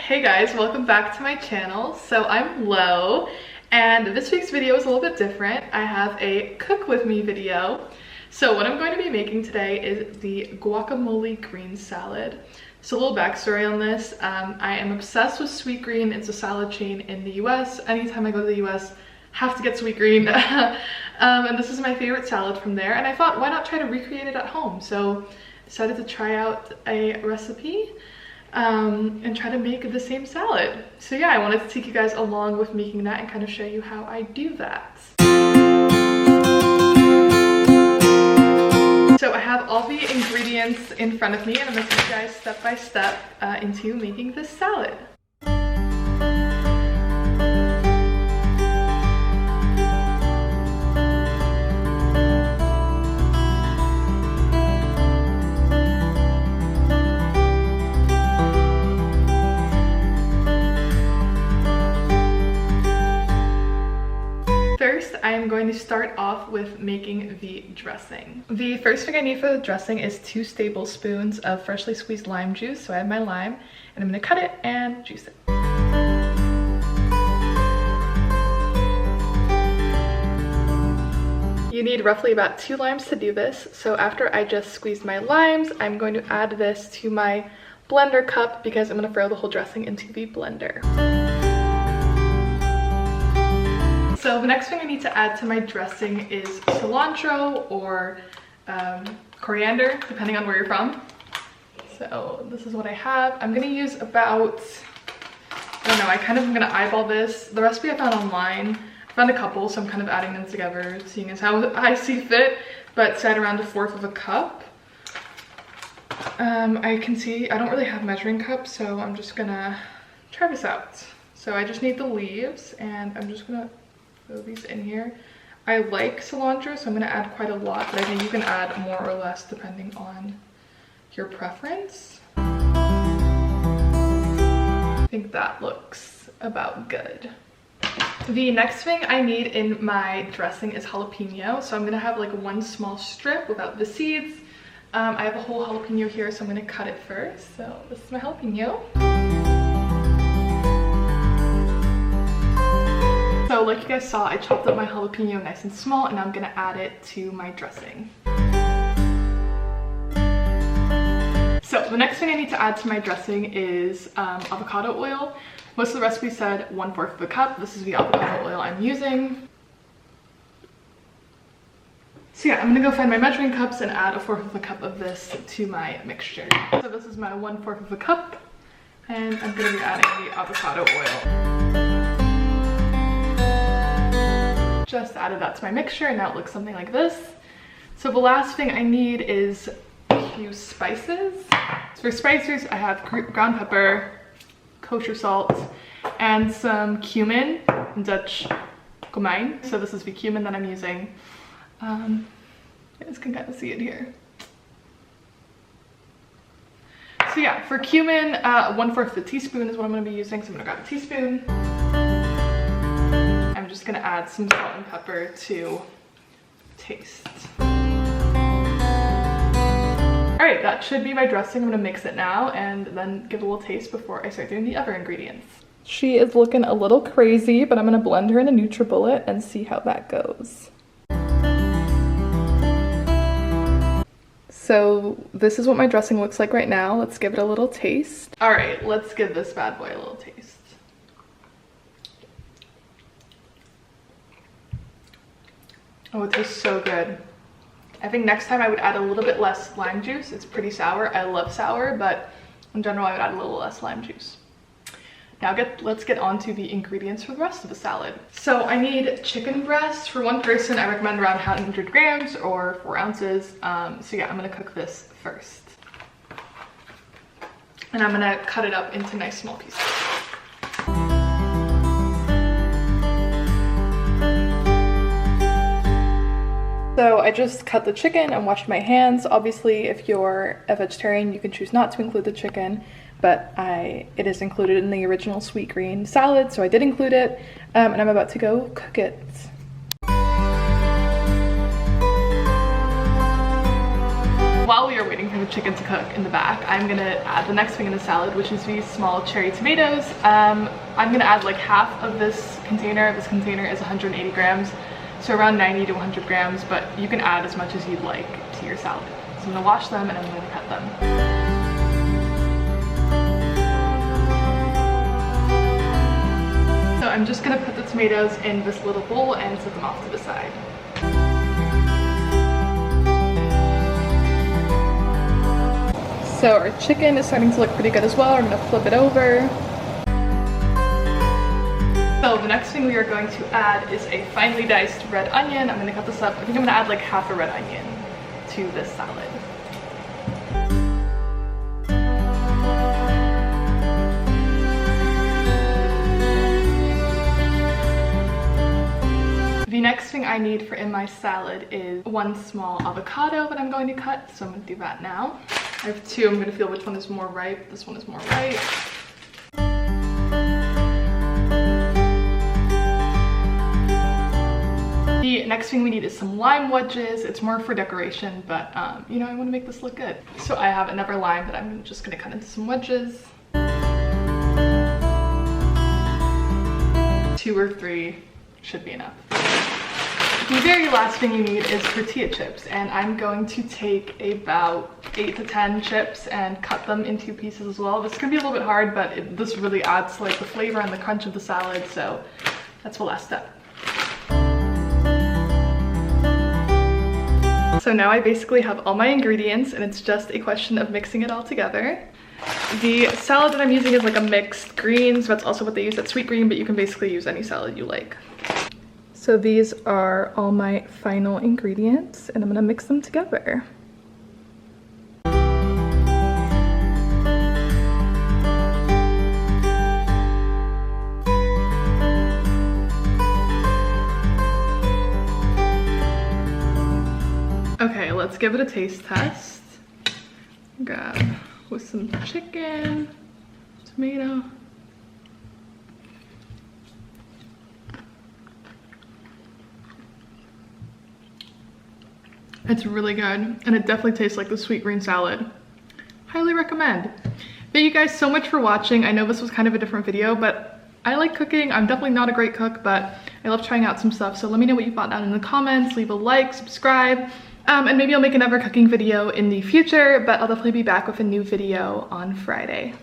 Hey guys, welcome back to my channel. So I'm Lo, and this week's video is a little bit different. I have a cook with me video. So what I'm going to be making today is the guacamole green salad. So a little backstory on this. I am obsessed with SweetGreen. It's a salad chain in the US. Anytime I go to the US, have to get SweetGreen. And this is my favorite salad from there. And I thought, why not try to recreate it at home? So decided to try out a recipe and try to make the same salad. So yeah, I wanted to take you guys along with making that and kind of show you how I do that. So I have all the ingredients in front of me and I'm going to take you guys step by step into making this salad. First, I am going to start off with making the dressing. The first thing I need for the dressing is 2 tablespoons of freshly squeezed lime juice. So I have my lime and I'm going to cut it and juice it. You need roughly about 2 limes to do this. So after I just squeezed my limes, I'm going to add this to my blender cup because I'm going to throw the whole dressing into the blender. So the next thing I need to add to my dressing is cilantro or coriander, depending on where you're from. So this is what I have. I'm gonna use about, I don't know, I kind of am gonna eyeball this. The recipe I found online, I found a couple, so I'm kind of adding them together, seeing as how I see fit, but set around 1/4 of a cup. I can see, I don't really have measuring cups, so I'm just gonna try this out. So I just need the leaves and I'm just gonna throw these in here. I like cilantro, so I'm going to add quite a lot, but I think you can add more or less depending on your preference. I think that looks about good. The next thing I need in my dressing is jalapeno, so I'm going to have like 1 small strip without the seeds. I have a whole jalapeno here, so I'm going to cut it first. So this is my jalapeno. So like you guys saw, I chopped up my jalapeno nice and small and I'm gonna add it to my dressing. So the next thing I need to add to my dressing is avocado oil. Most of the recipe said 1/4 of a cup. This is the avocado oil I'm using. So yeah, I'm gonna go find my measuring cups and add 1/4 of a cup of this to my mixture. So this is my 1/4 of a cup and I'm gonna be adding the avocado oil. Just added that to my mixture and now it looks something like this. So the last thing I need is a few spices. So for spices, I have ground pepper, kosher salt, and some cumin, in Dutch komijn. So this is the cumin that I'm using. You guys can kind of see it here. So yeah, for cumin, 1/4 of a teaspoon is what I'm going to be using. So I'm going to grab a teaspoon. I'm just gonna add some salt and pepper to taste. All right, that should be my dressing. I'm gonna mix it now and then give a little taste before I start doing the other ingredients. She is looking a little crazy, but I'm gonna blend her in a NutriBullet and see how that goes. So this is what my dressing looks like right now. Let's give it a little taste. All right, let's give this bad boy a little taste. Oh, it tastes so good. I think next time I would add a little bit less lime juice. It's pretty sour. I love sour, but in general I would add a little less lime juice. Now let's get on to the ingredients for the rest of the salad. So I need chicken breast. For one person, I recommend around 100 grams or 4 ounces. So yeah, I'm gonna cook this first. And I'm gonna cut it up into nice small pieces. So I just cut the chicken and washed my hands. Obviously, if you're a vegetarian, you can choose not to include the chicken, but it is included in the original SweetGreen salad, so I did include it, and I'm about to go cook it. While we are waiting for everything with chicken to cook in the back, I'm gonna add the next thing in the salad, which is these small cherry tomatoes. I'm gonna add like half of this container. This container is 180 grams, so around 90 to 100 grams, but you can add as much as you'd like to your salad. So I'm gonna wash them and I'm gonna cut them. So I'm just gonna put the tomatoes in this little bowl and set them off to the side. So our chicken is starting to look pretty good as well. We're gonna flip it over. So the next thing we are going to add is a finely diced red onion. I'm gonna cut this up. I think I'm gonna add like half a red onion to this salad. The next thing I need for in my salad is one small avocado that I'm going to cut, so I'm going to do that now. I have two. I'm going to feel which one is more ripe. This one is more ripe. The next thing we need is some lime wedges. It's more for decoration, but you know, I want to make this look good. So I have another lime that I'm just going to cut into some wedges. 2 or 3 should be enough. The very last thing you need is tortilla chips, and I'm going to take about 8 to 10 chips and cut them into pieces as well. This is gonna be a little bit hard, but this really adds like the flavor and the crunch of the salad, so that's the last step. So now I basically have all my ingredients and it's just a question of mixing it all together. The salad that I'm using is like a mixed greens. That's also what they use at SweetGreen, but you can basically use any salad you like. So these are all my final ingredients and I'm gonna mix them together. Okay, let's give it a taste test. Grab with some chicken, tomato. It's really good, and it definitely tastes like the SweetGreen salad. Highly recommend. Thank you guys so much for watching. I know this was kind of a different video, but I like cooking. I'm definitely not a great cook, but I love trying out some stuff. So let me know what you thought down in the comments. Leave a like, subscribe, and maybe I'll make another cooking video in the future, but I'll definitely be back with a new video on Friday.